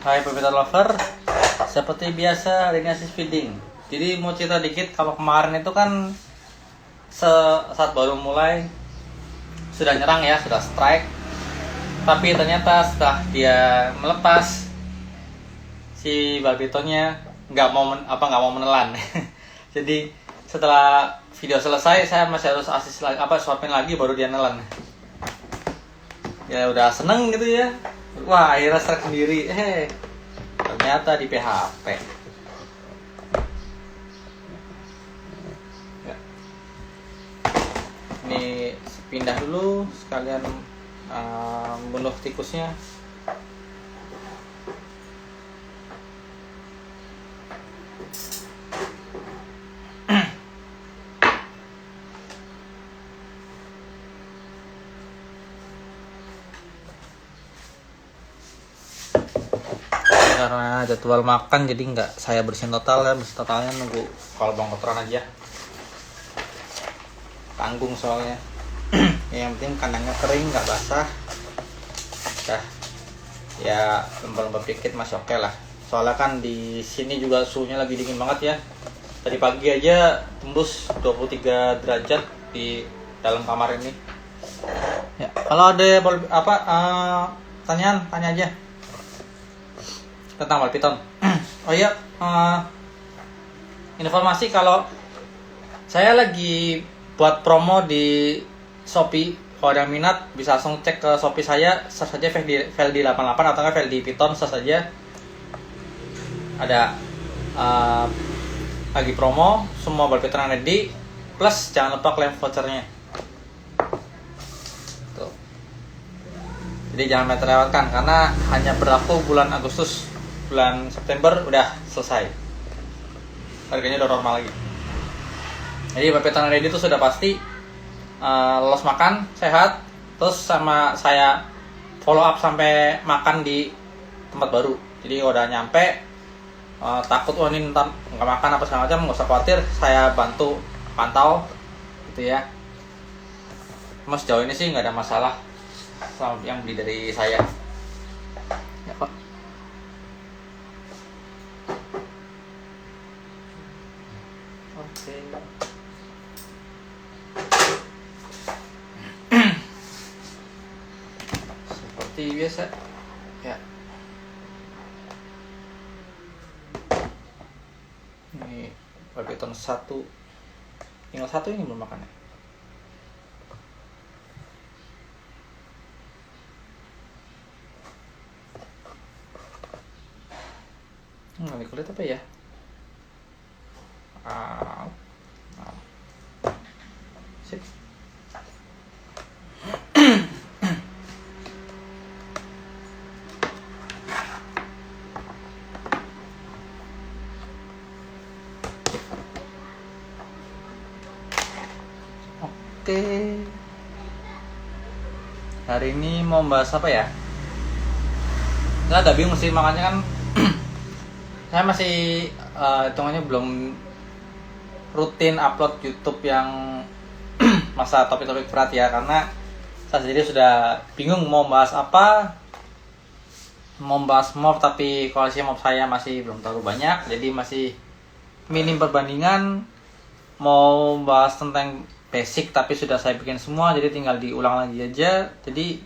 Hai Pepita Lover, seperti biasa hari ini Asis feeding. Jadi mau cerita dikit, kalau kemarin itu kan saat baru mulai sudah nyerang ya, sudah strike. Tapi ternyata setelah dia melepas, si balpitonnya nggak mau menelan. Jadi setelah video selesai saya masih harus asis lagi, suapin lagi baru dia nelan. Ya udah seneng gitu ya. Wah, akhirnya strike sendiri. Ternyata di PHP. Ya. Ini pindah dulu sekalian bunuh tikusnya. Karena jadwal makan jadi nggak saya bersihin total ya, bersihin totalnya nunggu kalau bang kotoran aja, tanggung soalnya. Yang penting kandangnya kering nggak basah, dah ya lembab-lembab dikit masih oke lah. Soalnya kan di sini juga suhunya lagi dingin banget ya, tadi pagi aja tembus 23 derajat di dalam kamar ini ya. Kalau ada tanya aja tentang balpiton. Oh iya, informasi kalau saya lagi buat promo di Shopee. Kalau ada minat bisa langsung cek ke Shopee saya, search saja Veldi88 atau nggak Veldi Piton, search saja. Ada lagi promo, semua balpiton ready, plus jangan lupa klaim vouchernya. Tuh. Jadi jangan terlewatkan karena hanya berlaku bulan Agustus. Bulan September udah selesai, harganya udah normal lagi. Jadi balpiton ready itu sudah pasti lolos makan, sehat, terus sama saya follow up sampai makan di tempat baru. Jadi udah nyampe takut ini ntar nggak makan apa segala macam, nggak usah khawatir, saya bantu pantau gitu ya. Mas sejauh ini sih nggak ada masalah sama yang beli dari saya ya Pak. Seperti biasa ya. Ini balpiton satu, tinggal satu ini belum makan ya. Ini kulit apa ya? Sip. Oke. Hari ini mau bahas apa ya? Saya agak bingung sih, makanya kan saya masih hitungannya belum rutin upload YouTube yang masa topik-topik berat ya, karena saya sendiri sudah bingung mau bahas apa. Mau bahas mob tapi koleksi mob saya masih belum terlalu banyak, jadi masih minim perbandingan. Mau bahas tentang basic tapi sudah saya bikin semua, jadi tinggal diulang lagi aja. Jadi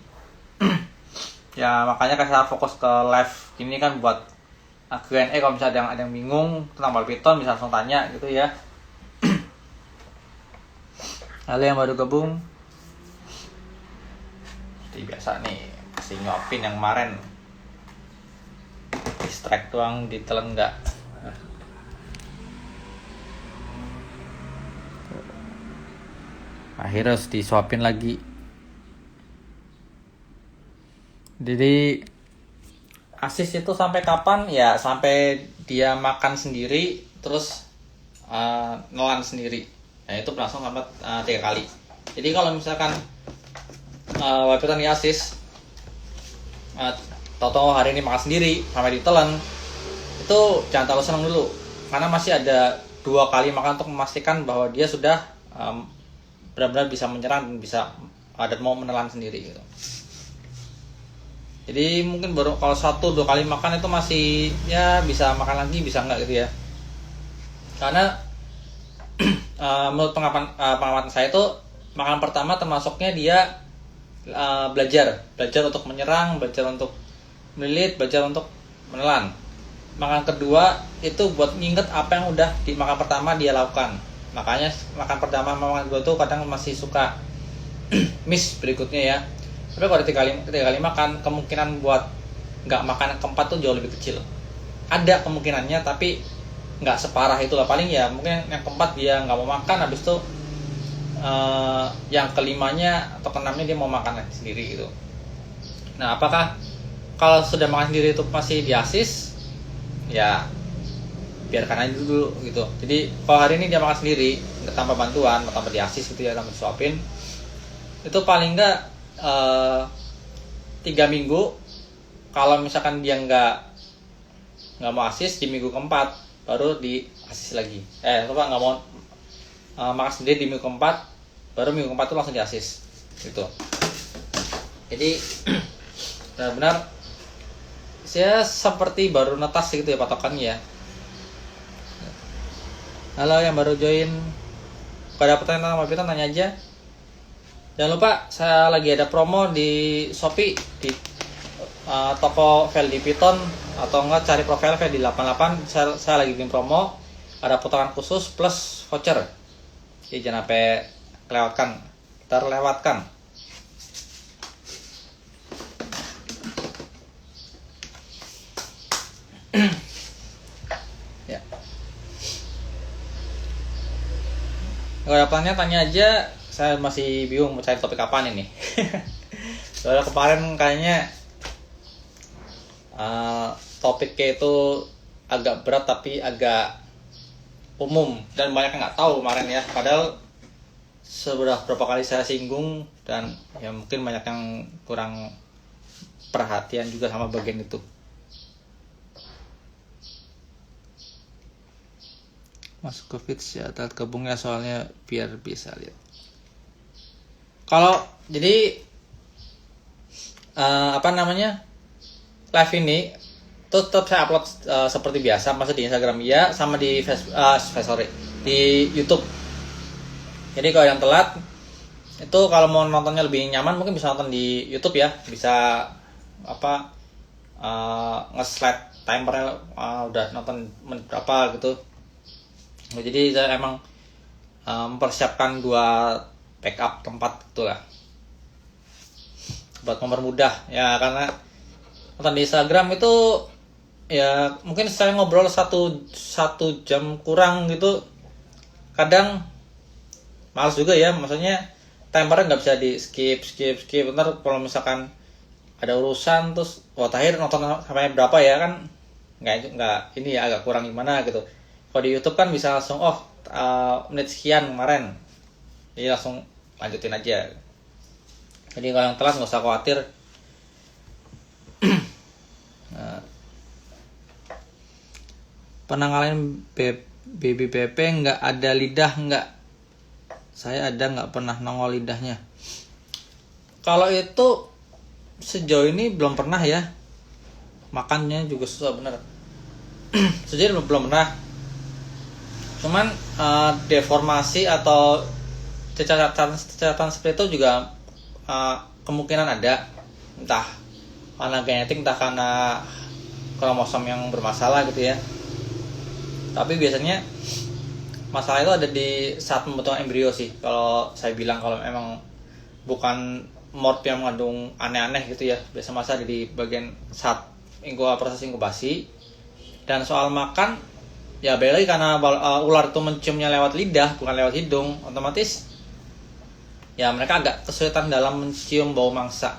ya makanya saya fokus ke live ini kan buat Q&A. Kalau misalnya ada yang bingung tentang balpiton bisa langsung tanya gitu ya. Halo yang baru gabung, seperti biasa nih masih nyopin yang kemarin, distract doang, ditelan enggak. Akhirnya harus disuapin lagi. Jadi asis itu sampai kapan ya? Sampai dia makan sendiri terus nelan sendiri. Nah itu berlangsung sampai 3 kali. Jadi kalau misalkan balpiton asis tau-tau hari ini makan sendiri sampai ditelan, itu jangan terlalu senang dulu, karena masih ada 2 kali makan untuk memastikan bahwa dia sudah benar-benar bisa menyerang dan bisa ada mau menelan sendiri gitu. Jadi mungkin baru kalau 1-2 kali makan itu masih ya bisa makan lagi bisa enggak gitu ya. Karena menurut pengamatan saya itu makan pertama termasuknya dia belajar untuk menyerang, belajar untuk melilit, belajar untuk menelan. Makan kedua itu buat nginget apa yang udah di makan pertama dia lakukan. Makanya makan pertama sama makan kedua tuh kadang masih suka miss berikutnya ya. Tapi kalau tiga kali makan, kemungkinan buat nggak makan yang keempat tuh jauh lebih kecil. Ada kemungkinannya tapi nggak separah itulah. Paling ya mungkin yang keempat dia nggak mau makan, habis itu yang kelimanya atau keenamnya dia mau makan sendiri gitu. Nah, apakah kalau sudah makan sendiri itu masih diasis? Ya biarkan aja dulu gitu. Jadi kalau hari ini dia makan sendiri tanpa bantuan, tanpa diasis gitu ya, tanpa disuapin, itu paling enggak 3 minggu. Kalau misalkan dia nggak mau asis, di minggu keempat baru diasis lagi. Nggak mau makan sendiri di minggu keempat, baru minggu keempat itu langsung diasis gitu. Jadi benar-benar saya seperti baru netas gitu ya patokannya ya. Halo yang baru join, kalau ada pertanyaan sama kita tanya aja. Jangan lupa saya lagi ada promo di Shopee di toko file di Python, atau enggak cari profile file di 88. Saya lagi bikin promo, ada potongan khusus plus voucher. Jadi jangan sampai terlewatkan. Ya. Kalau ada pertanyaan tanya aja. Saya masih bingung mau cari topik apaan ini. Soalnya kemarin kayaknya topiknya itu agak berat tapi agak umum dan banyak yang nggak tahu kemarin ya. Padahal berapa kali saya singgung dan ya mungkin banyak yang kurang perhatian juga sama bagian itu. Masuk ke feeds ya, alat gabungnya soalnya biar bisa lihat. Kalau jadi live ini tuh tetap saya upload seperti biasa, masa di Instagram ya, sama di di YouTube. Jadi kalau yang telat itu kalau mau nontonnya lebih nyaman mungkin bisa nonton di YouTube ya, bisa nge-slide timernya udah nonton menit berapa gitu. Jadi saya emang mempersiapkan 2 backup tempat itulah buat mempermudah ya, karena nonton di Instagram itu ya mungkin saya ngobrol satu jam kurang gitu, kadang males juga ya, maksudnya timernya nggak bisa di skip ntar kalau misalkan ada urusan terus terakhir nonton sampai berapa ya kan nggak ini ya, agak kurang gimana gitu. Kalau di YouTube kan bisa langsung menit sekian kemarin, jadi langsung lanjutin aja. Jadi kalau yang telat nggak usah khawatir. Pernah ngalamin BBPP nggak ada lidah nggak? Saya ada, nggak pernah nongol lidahnya. Kalau itu sejauh ini belum pernah ya. Makannya juga susah bener. Sejauh ini belum pernah. Cuman deformasi atau cacatan seperti itu juga kemungkinan ada, entah karena genetik entah karena kromosom yang bermasalah gitu ya. Tapi biasanya masalah itu ada di saat pembentukan embrio sih, kalau saya bilang. Kalau memang bukan morf yang mengandung aneh-aneh gitu ya, biasa masalah di bagian saat proses inkubasi. Dan soal makan ya balik lagi, karena ular itu menciumnya lewat lidah bukan lewat hidung, otomatis ya mereka agak kesulitan dalam mencium bau mangsa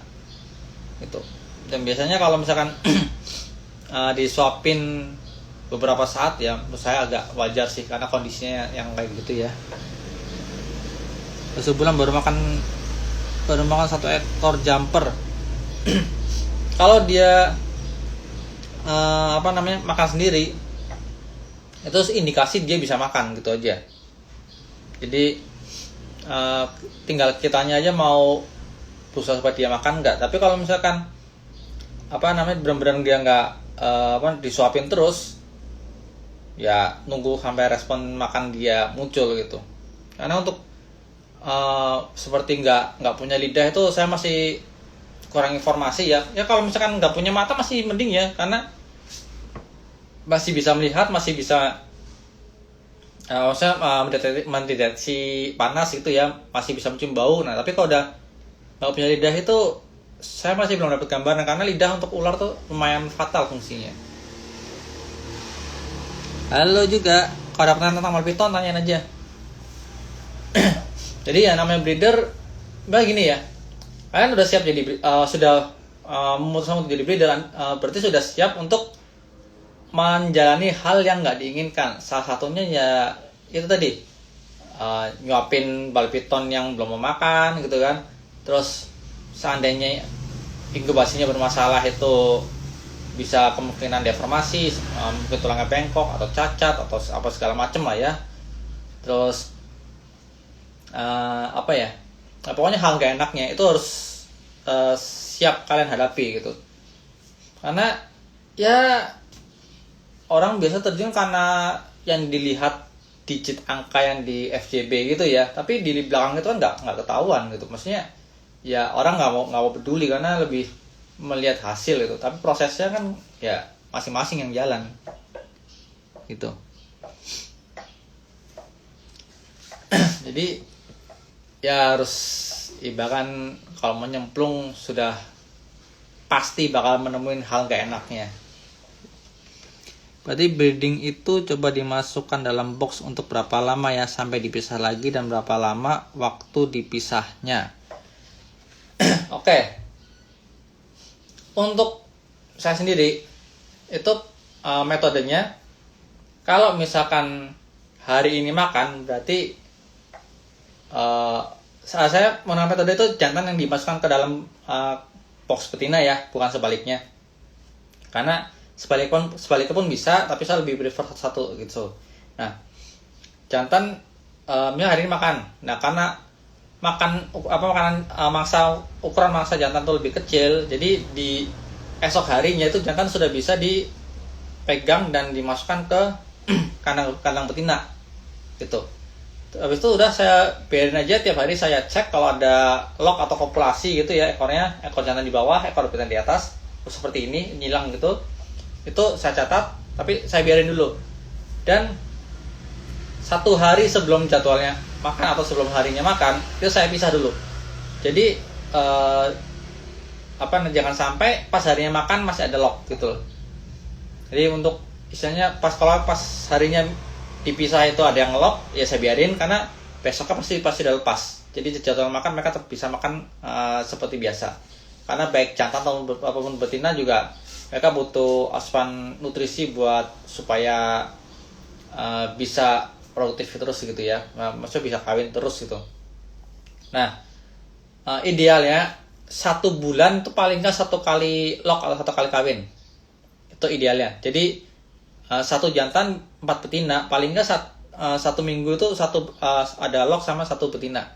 gitu. Dan biasanya kalau misalkan disuapin beberapa saat ya menurut saya agak wajar sih, karena kondisinya yang kayak gitu ya. Sebulan baru makan 1 ekor jumper. Kalau dia makan sendiri, itu indikasi dia bisa makan gitu aja. Jadi tinggal kitanya aja mau berusaha supaya dia makan enggak. Tapi kalau misalkan benar-benar dia nggak disuapin terus, ya nunggu sampai respon makan dia muncul gitu. Karena untuk seperti nggak punya lidah itu saya masih kurang informasi ya. Ya kalau misalkan nggak punya mata masih mending ya, karena masih bisa melihat, masih bisa mendeteksi panas gitu ya, masih bisa mencium bau. Nah tapi kalau udah nggak punya lidah itu saya masih belum dapat gambaran, karena lidah untuk ular tuh lumayan fatal fungsinya. Halo juga, kalau ada pertanyaan tentang malpiton tanyain aja. Jadi ya namanya breeder, begini ya, kalian udah siap jadi memutuskan untuk jadi breeder, berarti sudah siap untuk menjalani hal yang nggak diinginkan. Salah satunya ya itu tadi, nyuapin bal piton yang belum mau makan gitu kan. Terus seandainya inkubasinya bermasalah itu bisa kemungkinan deformasi, mungkin tulangnya bengkok atau cacat atau apa segala macem lah ya. Terus pokoknya hal gak enaknya itu harus siap kalian hadapi gitu. Karena ya orang biasa terjun karena yang dilihat digit angka yang di FJB gitu ya, tapi di belakang itu kan nggak ketahuan gitu. Maksudnya ya orang nggak mau peduli karena lebih melihat hasil itu, tapi prosesnya kan ya masing-masing yang jalan gitu. Jadi ya harus ibaratkan kalau menyemplung sudah pasti bakal menemuin hal gak enaknya. Berarti breeding itu coba dimasukkan dalam box untuk berapa lama ya sampai dipisah lagi, dan berapa lama waktu dipisahnya. Oke. Untuk saya sendiri itu metodenya, kalau misalkan hari ini makan berarti saya menggunakan metode itu jantan yang dimasukkan ke dalam box betina ya, bukan sebaliknya. Karena sebaliknya pun bisa, tapi saya lebih prefer satu gitu. Nah, jantan misalnya hari ini makan. Nah, karena makanan ukuran mangsa jantan itu lebih kecil, jadi di esok harinya itu jantan sudah bisa dipegang dan dimasukkan ke kandang betina gitu. Habis itu udah saya biarin aja, tiap hari saya cek kalau ada lock atau kopulasi gitu ya, ekor jantan di bawah, ekor betina di atas, terus seperti ini nyilang gitu. Itu saya catat, tapi saya biarin dulu. Dan 1 hari sebelum jadwalnya makan atau sebelum harinya makan, itu saya pisah dulu. Jadi jangan sampai pas harinya makan masih ada lock gitu loh. Jadi untuk istilahnya kalau pas harinya dipisah itu ada yang lock, ya saya biarin, karena besoknya pasti udah lepas. Jadi jadwal makan mereka tetap bisa makan seperti biasa. Karena baik jantan ataupun betina juga mereka butuh asupan nutrisi buat supaya bisa produktif terus gitu ya, maksudnya bisa kawin terus gitu. Nah, idealnya 1 bulan itu paling nggak 1 kali lock atau 1 kali kawin, itu idealnya. Jadi 1 jantan 4 betina, paling nggak 1 minggu itu ada lock sama 1 betina.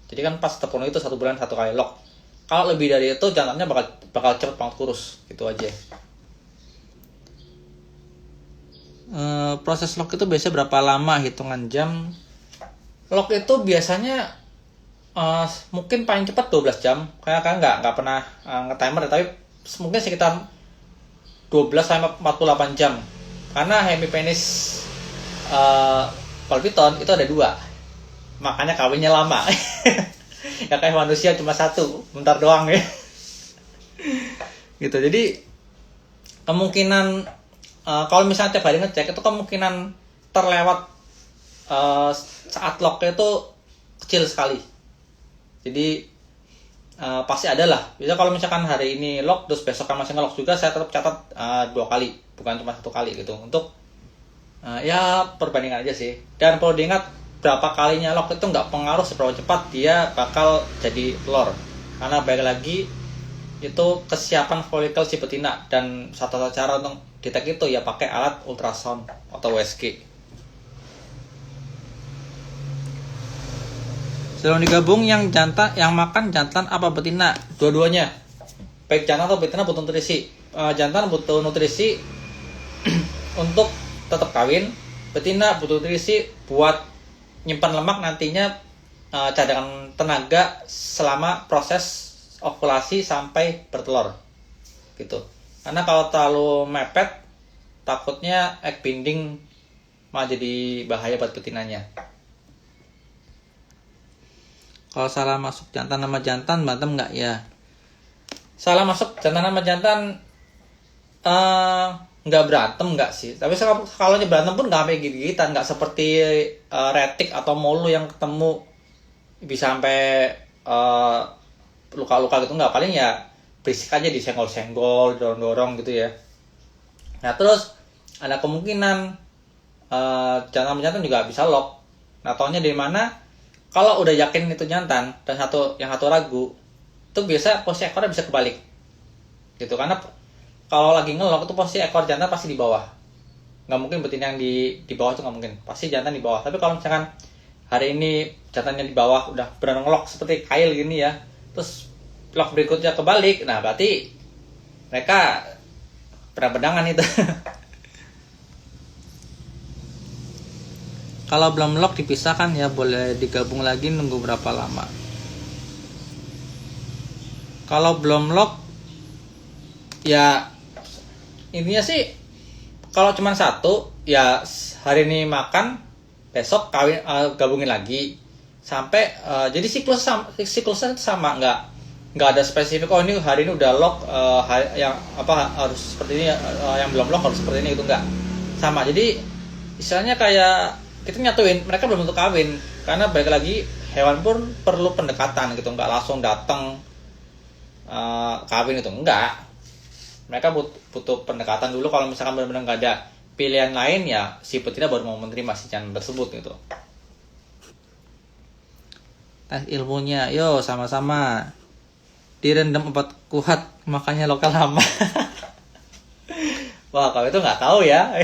Jadi kan pas terpenuhi itu 1 bulan 1 kali lock. Kalau lebih dari itu jantannya bakal cepet banget kurus, gitu aja. Proses lock itu biasanya berapa lama, hitungan jam? Lock itu biasanya mungkin paling cepat 12 jam. Kayak nggak pernah nge-timer, tapi mungkin sekitar 12 sampai 48 jam. Karena hemipenis palpiton itu ada 2, makanya kawinnya lama. Ya kayak manusia cuma 1, bentar doang ya. Gitu. Jadi kemungkinan kalau misalnya tiap hari ngecek itu kemungkinan terlewat saat locknya itu kecil sekali. Jadi pasti ada lah. Bisa kalau misalkan hari ini lock terus besok kan masih ngelock juga, saya tetap catat 2 kali, bukan cuma 1 kali gitu. Untuk ya perbandingan aja sih. Dan perlu diingat, berapa kalinya lock itu nggak pengaruh seberapa cepat dia bakal jadi telur. Karena balik lagi itu kesiapan folikel si betina, dan satu cara untuk detek itu ya pakai alat ultrasound atau USG. Sebelum digabung, yang makan jantan apa betina? Dua-duanya. Baik jantan atau betina butuh nutrisi. jantan butuh nutrisi untuk tetap kawin, betina butuh nutrisi buat nyimpan lemak nantinya, cadangan tenaga selama proses ovulasi sampai bertelur gitu. Karena kalau terlalu mepet takutnya egg binding malah jadi bahaya buat betinanya. Kalau salah masuk jantan sama jantan berantem nggak ya? Salah masuk jantan sama jantan nggak berantem nggak sih. Tapi kalau berantem pun nggak sampai gigit-gigitan, nggak seperti retik atau molu yang ketemu bisa sampai luka-luka gitu, nggak. Paling ya berisik aja, disenggol-senggol, dorong-dorong gitu ya. Nah terus ada kemungkinan jantan sama jantan juga bisa lock. Nah taunya dari mana? Kalau udah yakin itu jantan dan yang satu ragu, itu biasa posisi ekornya bisa kebalik gitu. Karena kalau lagi ngelok itu posisi ekor jantan pasti di bawah, nggak mungkin betina yang di bawah, itu nggak mungkin, pasti jantan di bawah. Tapi kalau misalkan hari ini jantannya di bawah udah benar ngelok seperti kail gini ya, terus lock berikutnya kebalik, nah berarti mereka pernah bedangan itu. Kalau belum lock dipisahkan ya, boleh digabung lagi, nunggu berapa lama? Kalau belum lock ya intinya sih kalau cuma satu ya hari ini makan, besok kawin, gabungin lagi sampai jadi siklusnya sama, nggak ada spesifik oh ini hari ini udah lock, yang harus seperti ini, yang belum lock harus seperti ini, itu nggak sama. Jadi istilahnya kayak kita nyatuin, mereka belum tentu kawin, karena balik lagi hewan pun perlu pendekatan gitu, nggak langsung datang kawin itu, enggak. Mereka butuh pendekatan dulu. Kalau misalkan benar-benar nggak ada pilihan lain ya si betina baru mau menerima si jantan tersebut gitu. Tes ilmunya, yo sama-sama. Direndam obat kuat makanya lokal lama. Wah kalau itu nggak tahu ya.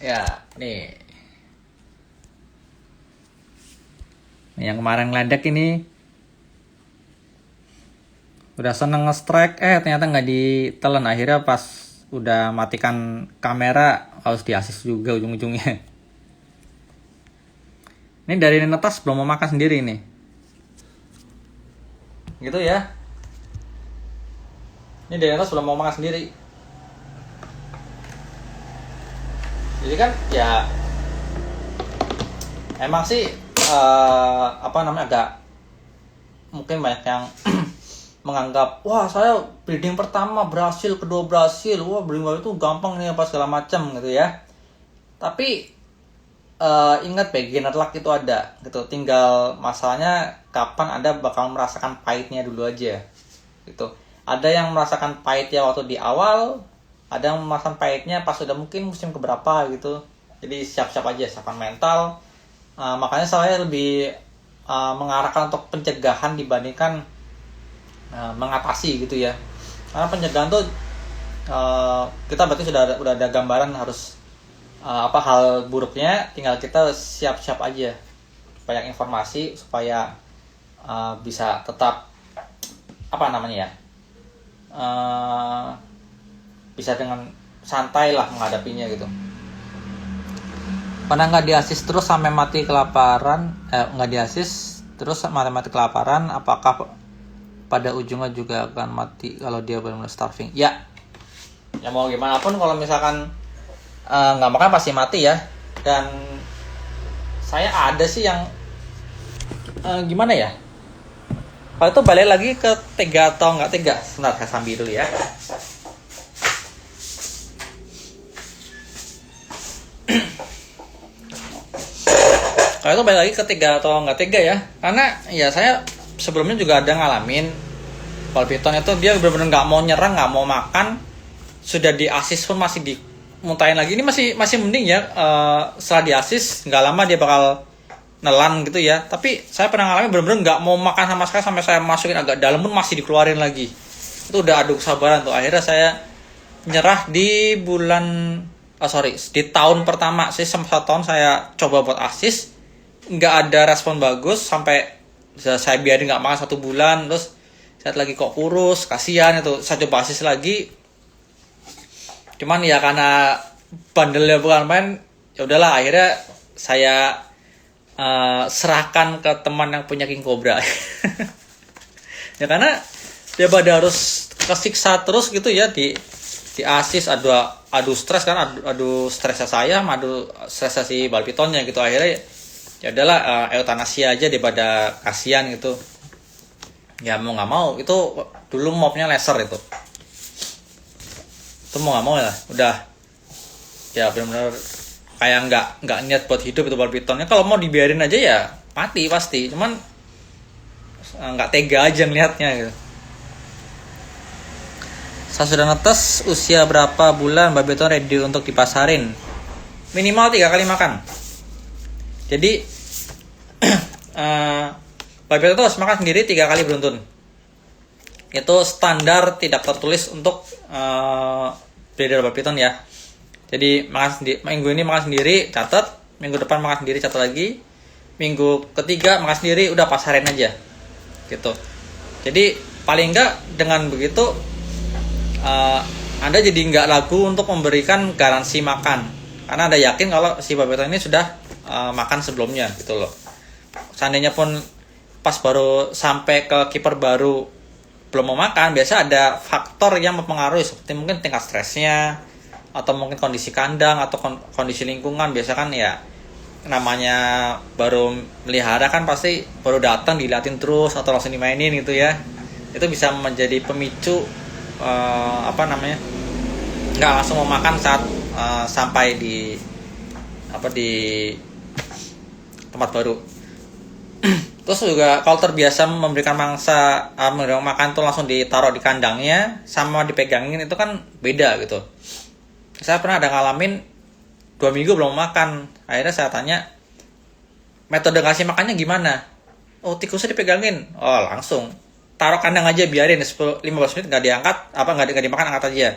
Ya, nih yang kemarin ngeledek ini udah seneng nge-strike, ternyata nggak ditelan. Akhirnya pas udah matikan kamera harus di-assist juga ujung-ujungnya. Ini dari netas belum mau makan sendiri nih. Gitu ya. Ini dari netas belum mau makan sendiri. Jadi kan ya emang sih agak mungkin banyak yang menganggap wah saya breeding pertama berhasil, kedua berhasil, wah breeding baru itu gampang nih apa segala macam gitu ya. Tapi ingat beginner luck itu ada gitu, tinggal masalahnya kapan Anda bakal merasakan pahitnya dulu aja gitu. Ada yang merasakan pahitnya waktu di awal, ada yang merasakan pahitnya pas udah mungkin musim keberapa gitu. Jadi siap-siap aja, siapan mental. Makanya saya lebih mengarahkan untuk pencegahan dibandingkan mengatasi gitu ya. Karena pencegahan tuh kita berarti udah ada gambaran harus hal buruknya, tinggal kita siap-siap aja. Banyak informasi supaya bisa tetap bisa dengan santai lah menghadapinya gitu. Pernah nggak di-assist terus sampai mati kelaparan? Nggak di-assist terus mati kelaparan, apakah pada ujungnya juga akan mati kalau dia benar-benar starving? Ya mau gimana pun kalau misalkan nggak makan pasti mati ya. Dan saya ada sih yang gimana ya? Kalau itu balik lagi ke tega atau nggak tega. Sebentar, saya sambil dulu ya. Kalau itu balik lagi ke tega atau nggak tega ya. Karena ya saya sebelumnya juga ada ngalamin kalau piton itu dia benar-benar nggak mau nyerang, nggak mau makan, sudah di-assist pun masih dimuntahin lagi. Ini masih mending ya, setelah di-assist nggak lama dia bakal nelan gitu ya. Tapi saya pernah ngalamin benar-benar nggak mau makan sama sekali, sampai saya masukin agak dalam pun masih dikeluarin lagi. Itu udah adu kesabaran tuh. Akhirnya saya nyerah di di tahun pertama. Saya 1 tahun saya coba buat assist, nggak ada respon bagus, sampai saya biarin nggak makan 1 bulan, terus Saya lagi kok kurus, kasihan itu. Saya coba asis lagi. Cuman ya karena bandelnya bukan main, ya udahlah akhirnya saya serahkan ke teman yang punya king cobra. Ya karena dia pada harus kesiksa terus gitu ya di asis, adu stres kan, adu stresnya saya sama adu stresnya si balpitonnya gitu. Akhirnya ya udahlah eutanasia aja daripada kasihan gitu. Ya mau nggak mau itu dulu mobnya laser itu mau nggak mau ya udah ya benar-benar kayak nggak niat buat hidup itu balpitonnya. Kalau mau dibiarin aja ya mati pasti, cuman nggak tega aja ngelihatnya gitu. Saya sudah netes, usia berapa bulan balpiton ready untuk dipasarin? Minimal 3 kali makan. Jadi balpiton itu harus makan sendiri 3 kali beruntun. Itu standar tidak tertulis untuk breeder balpiton ya. Jadi makan sendiri, minggu ini makan sendiri, catat. Minggu depan makan sendiri, catat lagi. Minggu ketiga makan sendiri, udah pasarin aja. Gitu. Jadi paling enggak dengan begitu Anda jadi nggak ragu untuk memberikan garansi makan, karena Anda yakin kalau si balpiton ini sudah makan sebelumnya gitu loh. Seandainya pun pas baru sampai ke kiper baru belum mau makan, biasa ada faktor yang mempengaruhi seperti mungkin tingkat stresnya atau mungkin kondisi kandang atau kondisi lingkungan. Biasa kan ya namanya baru melihara kan pasti baru datang diliatin terus atau langsung dimainin gitu ya. Itu bisa menjadi pemicu nggak langsung mau makan saat sampai di tempat baru. Terus juga kalau terbiasa memberikan mangsa memberikan makan tuh langsung ditaruh di kandangnya sama dipegangin itu kan beda gitu. Saya pernah ada ngalamin 2 minggu belum makan. Akhirnya saya tanya, metode kasih makannya gimana? Oh, tikusnya dipegangin. Oh, langsung taruh kandang aja, biarin 10-15 menit nggak diangkat, nggak dimakan, angkat aja.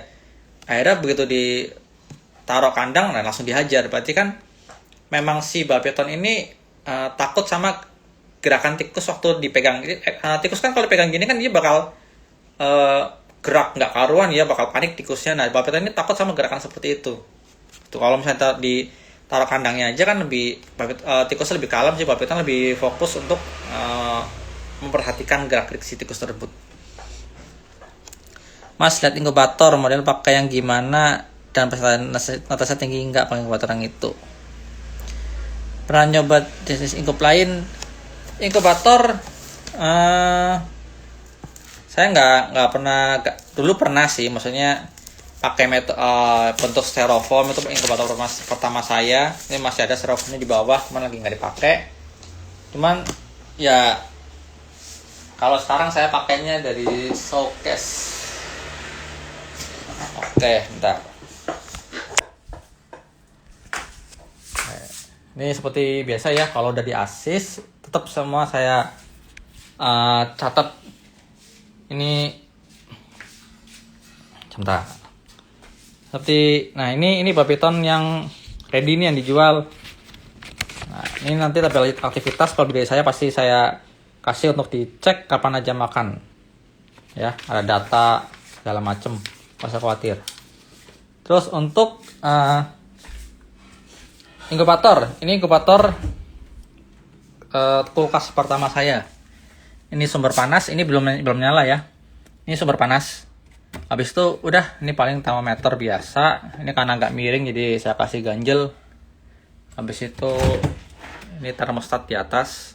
Akhirnya begitu ditaruh kandang, nah langsung dihajar. Berarti kan memang si balpiton ini takut sama gerakan tikus waktu dipegang. Tikus kan kalau dipegang gini kan dia bakal gerak nggak karuan ya, bakal panik tikusnya. Nah balpiton ini takut sama gerakan seperti itu. Tuh kalau misalnya ditaruh kandangnya aja kan lebih tikusnya lebih kalem sih, balpiton lebih fokus untuk memperhatikan gerak-gerik si tikus tersebut. Mas, lihat inkubator model pakai yang gimana dan presentasi tinggi enggak pakai inkubator yang itu? Pernah nyoba jenis inkup lain? Inkubator saya nggak pernah, dulu pernah sih, maksudnya pakai bentuk styrofoam. Itu inkubator pertama saya. Ini masih ada styrofoamnya di bawah, cuman lagi nggak dipakai. Cuman ya kalau sekarang saya pakainya dari showcase. Oke, bentar. Ini seperti biasa ya, kalau udah di asis tetap semua saya catat. Ini sebentar. Ini balpiton yang ready nih yang dijual. Nah, ini nanti tabel aktivitas kalau dari saya pasti saya kasih untuk dicek kapan aja makan. Ya, ada data segala macem, nggak usah khawatir. Terus untuk inkubator, ini inkubator kulkas pertama saya. Ini sumber panas, ini belum nyala ya. Ini sumber panas. Habis itu udah, ini paling termometer biasa. Ini karena nggak miring jadi saya kasih ganjel. Habis itu ini termostat di atas.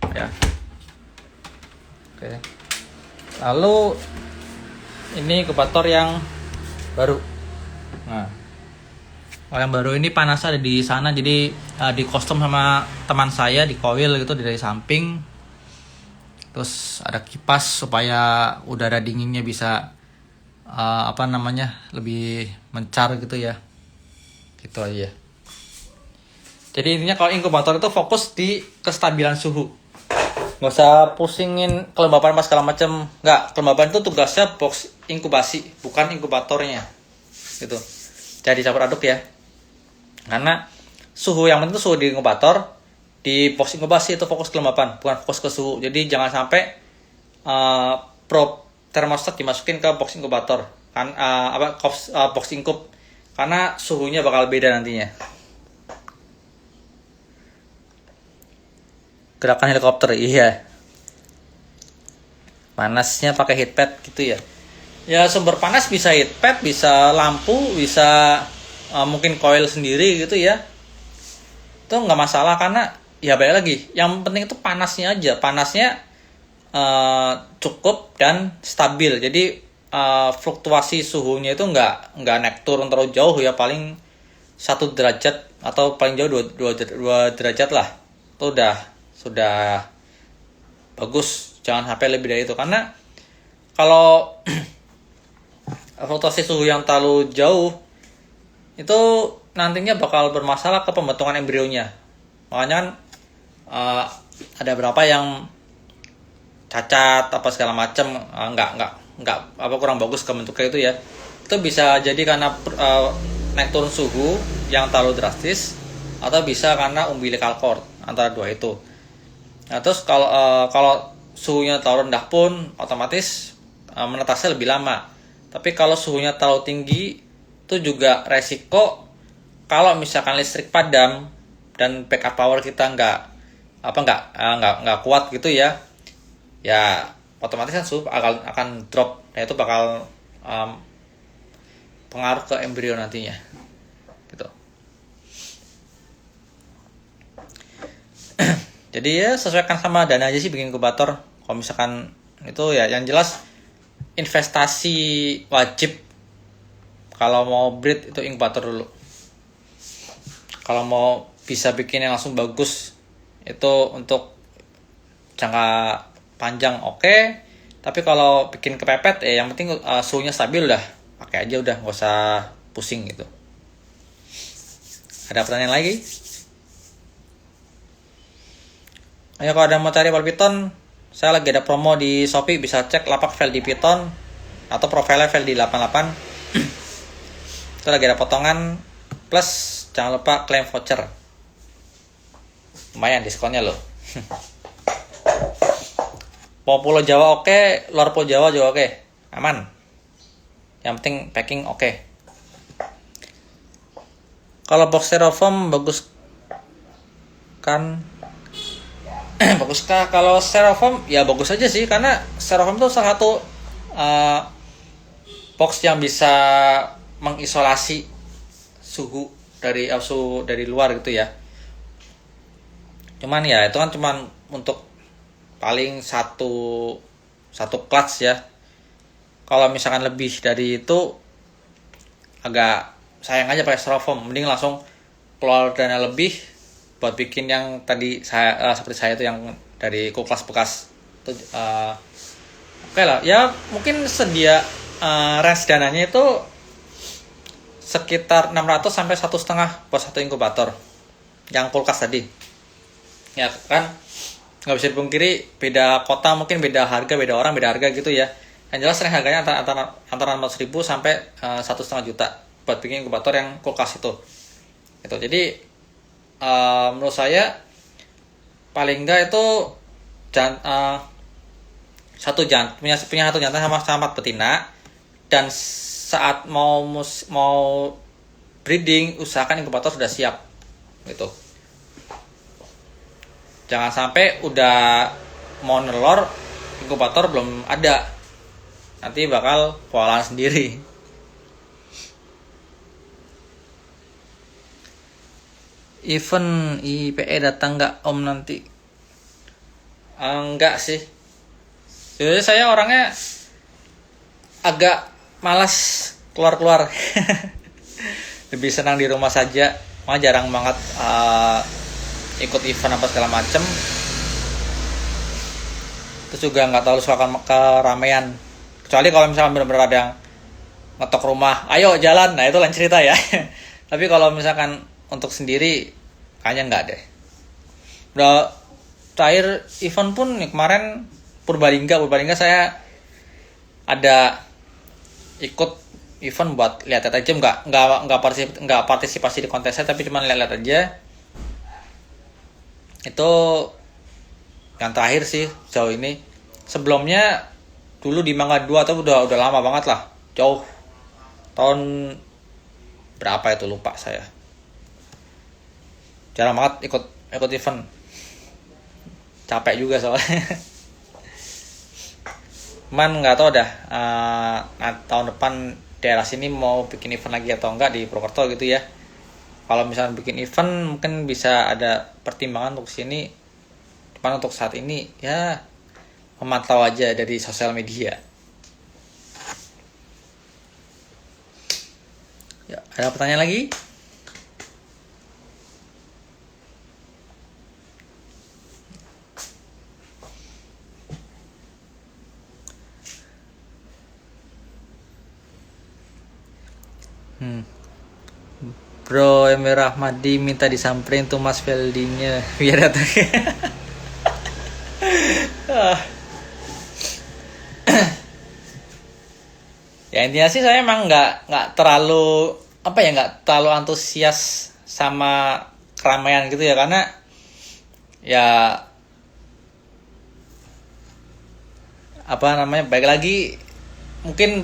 Ya. Oke. Lalu ini inkubator yang baru. Nah, yang baru ini panasnya ada di sana, jadi di custom sama teman saya di coil gitu dari samping. Terus ada kipas supaya udara dinginnya bisa lebih mencar gitu ya. Gitu aja. Jadi intinya kalau inkubator itu fokus di kestabilan suhu. Nggak usah pusingin kelembapan pas segala macam. Nggak, kelembapan itu tugasnya box inkubasi, bukan inkubatornya. Gitu. Jadi campur aduk ya. Karena suhu yang penting itu suhu di inkubator, di box inkubasi itu fokus kelembapan, bukan fokus ke suhu. Jadi jangan sampai uh, probe termostat dimasukin ke box inkubator kan, box inkub, karena suhunya bakal beda nantinya. Gerakan helikopter, iya. Panasnya pakai heatpad gitu ya. Ya sumber panas bisa heatpad, bisa lampu, bisa mungkin coil sendiri gitu ya. Itu nggak masalah karena ya balik lagi. Yang penting itu panasnya aja. Panasnya cukup dan stabil. Jadi fluktuasi suhunya itu nggak naik turun terlalu jauh ya, paling 1 derajat atau paling jauh 2 derajat lah. Itu sudah bagus. Jangan sampai lebih dari itu, karena kalau fluktuasi suhu yang terlalu jauh itu nantinya bakal bermasalah ke pembentukan embrionya. Makanya kan ada berapa yang cacat apa segala macam, nggak kurang bagus ke bentuknya itu ya. Itu bisa jadi karena naik turun suhu yang terlalu drastis, atau bisa karena umbilical cord, antara dua itu. Nah, terus kalau suhunya terlalu rendah pun otomatis menetasnya lebih lama. Tapi kalau suhunya terlalu tinggi itu juga resiko kalau misalkan listrik padam dan backup power kita nggak kuat gitu ya. Ya otomatis kan suhu akan drop. Nah, itu bakal pengaruh ke embrio nantinya. Gitu. Jadi ya sesuaikan sama dana aja sih bikin inkubator. Kalau misalkan itu ya yang jelas investasi wajib kalau mau breed itu inkubator dulu. Kalau mau bisa bikin yang langsung bagus itu untuk jangka panjang oke. Tapi kalau bikin kepepet yang penting suhunya stabil udah, pakai aja udah, nggak usah pusing gitu. Ada pertanyaan lagi? Ayo kalau ada mau cari ball python, saya lagi ada promo di Shopee, bisa cek lapak Veldy Python atau profilnya Veldy 88. Itu lagi ada potongan plus jangan lupa klaim voucher. Lumayan diskonnya loh. Mau Pulau Jawa oke, luar Pulau Jawa juga oke. Aman. Yang penting packing oke. Kalau box styrofoam bagus kan? Baguskah? Kalau styrofoam ya bagus aja sih, karena styrofoam itu salah satu box yang bisa mengisolasi suhu dari luar gitu ya. Cuman ya itu kan cuman untuk paling satu clutch ya. Kalau misalkan lebih dari itu agak sayang aja pakai styrofoam. Mending langsung keluar dana lebih buat bikin yang tadi seperti saya itu yang dari kulkas bekas itu oke lah ya, mungkin sedia range dananya itu sekitar 600 sampai 1,5 buat satu inkubator yang kulkas tadi ya kan. Nggak bisa dipungkiri beda kota, mungkin beda harga, beda orang beda harga gitu ya. Yang jelas range harganya antara 400.000 sampai 1,5 juta buat bikin inkubator yang kulkas itu gitu. Jadi menurut saya paling enggak itu punya satu jantan sama 4 betina, dan saat mau breeding usahakan inkubator sudah siap gitu. Jangan sampai udah mau nelor inkubator belum ada, nanti bakal kewalahan sendiri. Event IPE datang nggak Om nanti? Enggak sih. Jadi saya orangnya agak malas keluar-keluar. Lebih senang di rumah saja. Malah jarang banget ikut event apa segala macem. Terus juga nggak terlalu suka keramaian. Kecuali kalau misalkan benar-benar ada yang ngetok rumah, ayo jalan, nah itu lain cerita ya. Tapi kalau misalkan untuk sendiri kayaknya nggak deh. Udah terakhir event pun kemarin Purbalingga saya ada ikut event buat lihat aja, nggak partisipasi di kontesnya, tapi cuma lihat aja. Itu yang terakhir sih sejauh ini. sebelumnya dulu di Mangga 2 tuh udah lama banget lah, jauh tahun berapa itu lupa saya, jarang banget ikut event, capek juga soalnya. Man nggak tahu dah tahun depan daerah sini mau bikin event lagi atau enggak di Purwokerto gitu ya. Kalau misalnya bikin event mungkin bisa ada pertimbangan untuk sini. Cuman untuk saat ini ya memantau aja dari sosial media. Ya, ada pertanyaan lagi? Bro Emir Rahmadi minta disamperin tuh Mas Feldinya biar datang. Ya intinya sih saya emang nggak terlalu nggak terlalu antusias sama keramaian gitu ya, karena ya baik lagi mungkin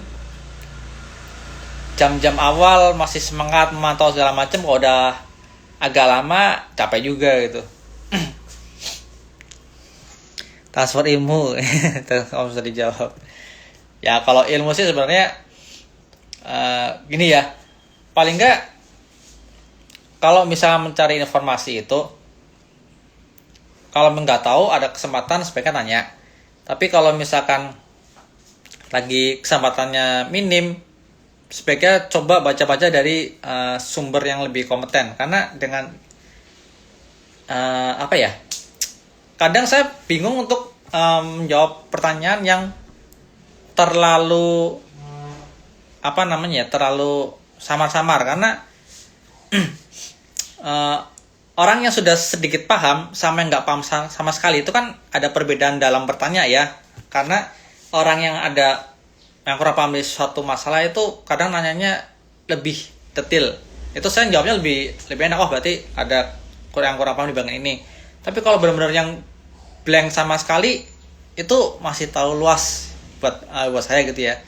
jam-jam awal masih semangat memantau segala macam, kalau udah agak lama capek juga gitu. Transfer ilmu kalau bisa dijawab ya. Kalau ilmu sih sebenarnya gini ya, paling enggak kalau misalnya mencari informasi itu, kalau nggak tahu ada kesempatan sebaiknya tanya. Tapi kalau misalkan lagi kesempatannya minim, sebaiknya coba baca-baca dari sumber yang lebih kompeten. Karena dengan kadang saya bingung untuk menjawab pertanyaan yang terlalu terlalu samar-samar, karena orang yang sudah sedikit paham sama yang nggak paham sama sekali itu kan ada perbedaan dalam bertanya ya. Karena orang yang kurang paham di suatu masalah itu kadang nanyanya lebih detail. Itu saya jawabnya lebih enak, berarti ada kurang paham di bagian ini. Tapi kalau benar-benar yang blank sama sekali, itu masih tahu luas buat saya gitu ya.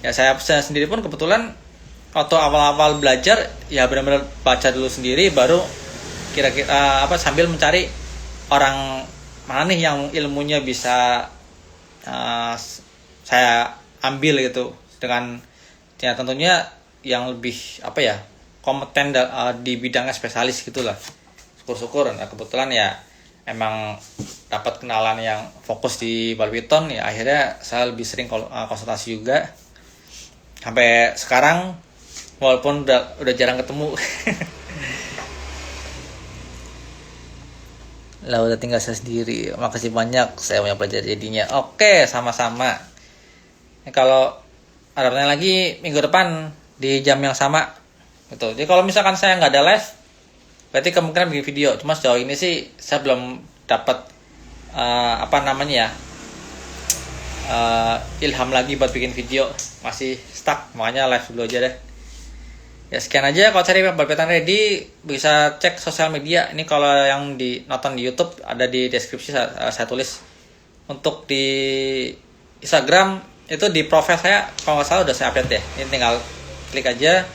Ya saya sendiri pun kebetulan waktu awal-awal belajar ya benar-benar baca dulu sendiri, baru kira-kira sambil mencari orang mana nih yang ilmunya bisa saya ambil gitu, dengan ya tentunya yang lebih kompeten di bidangnya, spesialis gitulah. Syukur-syukur kebetulan ya emang dapat kenalan yang fokus di badminton, ya akhirnya saya lebih sering konsultasi juga sampai sekarang, walaupun udah jarang ketemu. Lah udah tinggal saya sendiri. Makasih banyak, saya punya belajar jadinya. Oke, sama-sama. Kalau ada pertanyaan lagi minggu depan di jam yang sama gitu. Jadi kalau misalkan saya nggak ada live, berarti kemungkinan bikin video. Cuma sejauh ini sih saya belum dapat ilham lagi buat bikin video, masih stuck, makanya live dulu aja deh. Ya sekian aja. Kalau cari badminton ready bisa cek sosial media. Ini kalau yang nonton di YouTube ada di deskripsi, saya tulis. Untuk di Instagram itu di profil saya kalau nggak salah udah saya update ya. Ini tinggal klik aja.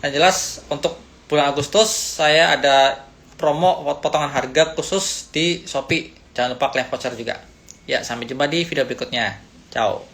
Yang jelas untuk bulan Agustus saya ada promo potongan harga khusus di Shopee. Jangan lupa klaim voucher juga. Ya, sampai jumpa di video berikutnya. Ciao.